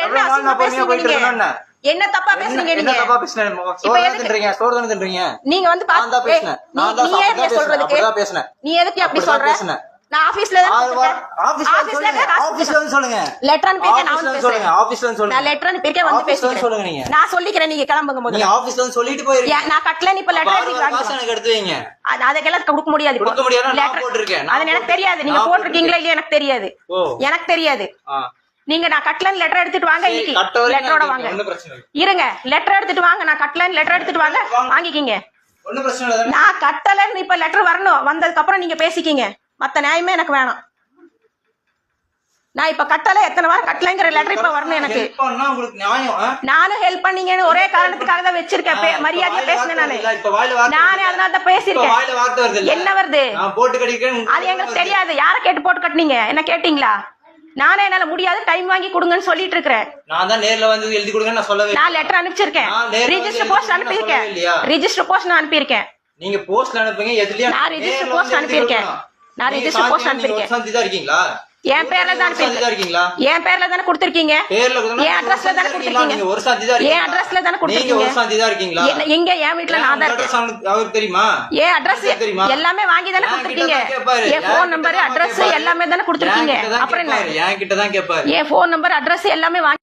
என்ன அசிங்கமா பேசுறீங்க நீங்க? என்ன தப்பா பேசுறீங்க நீங்க? என்ன தப்பா பேசுறீங்க? சோறு தான தின்றீங்க. நீங்க வந்து நான் தான் பேசுனேன். நான் தான் சொல்றதுக்கு அப்படிதான் பேசுனேன். நீ எதுக்கு அப்படி சொல்ற? நான் ஆபீஸ்ல ஆபீஸ்ல வந்து சொல்லுங்க. லெட்டர் அனுப்பிருக்கேன் நான் வந்து சொல்லுங்க. ஆபீஸ்ல வந்து சொல்லுங்க. நான் லெட்டர் அனுப்பிருக்கேன் வந்து பேசுங்க சொல்லுங்க நீங்க. நான் சொல்லிக்கிறேன் நீங்க கிளம்புங்க முதல்ல. நீங்க ஆபீஸ்ல வந்து சொல்லிட்டு போயிருங்க. நான் கட்டல நீ இப்ப லெட்டர் எழுதி காசு எனக்கு எடுத்து வைங்க. அதெல்லாம் கொடுக்க முடியாது. கொடுக்க முடியாது. நான் போட்டுருக்கேன். அது எனக்கு தெரியாது. நீங்க போட்டுருக்கீங்களா இல்லையா எனக்கு தெரியாது. எனக்கு தெரியாது. நீங்க நான் கட்டலன்னு லெட்டர் எடுத்துட்டு வாங்க. இன்னைக்கு லெட்டரோட வாங்க. இருங்க லெட்டர் எடுத்துட்டு வாங்க. நான் கட்டலன்னு லெட்டர் எடுத்துட்டு வாங்க வாங்கிக்கிங்க. ஒண்ணும் பிரச்சனை இல்ல. நான் கட்டலன்னு இப்ப லெட்டர் வரணும். வந்ததுக்கு அப்புறம் நீங்க பேசிக்கிங்க. மத்த நியாயமே எனக்கு வேணாம். நான் இப்ப கட்டல எத்தனை வாரம் கட்டலங்கிற லெட்டர் இப்ப வரணும் எனக்கு. நானும் ஹெல்ப் பண்ணீங்கன்னு ஒரே காரணத்துக்காக தான் வச்சிருக்கேன். மரியாதையா பேசுனேன் நானே அதனால தான் பேசிருக்கேன். என்ன வருது அது எங்களுக்கு தெரியாது. யார கேட்டு போட்டு கட்டினீங்க? என்ன கேட்டீங்களா? நானே என்னால முடியாது டைம் வாங்கி கொடுங்கன்னு சொல்லிட்டு இருக்கேன். நான் தான் நேர்ல வந்து எழுதி கொடுங்க நான் சொல்லவே. நான் லெட்டர் அனுப்பிச்சிருக்கேன். ரிஜிஸ்டர் போஸ்ட் அனுப்பியிருக்கேன். ரிஜிஸ்டர் போஸ்ட் நான் அனுப்பியிருக்கேன். நீங்க போஸ்ட்ல அனுப்புங்க. எதுலயா நான் ரிஜிஸ்டர் போஸ்ட் அனுப்பியிருக்கேன். நான் ரிஜிஸ்டர் போஸ்ட் அனுப்பியிருக்கேன். சந்திதா இருக்கீங்களா? என் பேர்ல தான் இருக்கீங்களா? என் பேர்ல தானே கொடுத்திருக்கீங்க. என் அட்ரஸ்ல தானே கொடுத்திருக்கீங்க. நீங்க ஒரு சாந்திதா இருக்கீங்க. என் அட்ரஸ்ல தானே கொடுத்திருக்கீங்க. நீங்க ஒரு சாந்திதா இருக்கீங்களா? எங்க என் வீட்ல நான் தான் இருக்கேன். அவருக்கு தெரியுமா? என் அட்ரஸ் எல்லாமே வாங்கி தானே கொடுத்திருக்கீங்க. என் ஃபோன் நம்பர் அட்ரஸ் எல்லாமே தானே கொடுத்திருக்கீங்க. அப்புறம் என்ன? என் கிட்ட தான் கேட்பாரு. என் ஃபோன் நம்பர் அட்ரஸ் எல்லாமே வாங்கி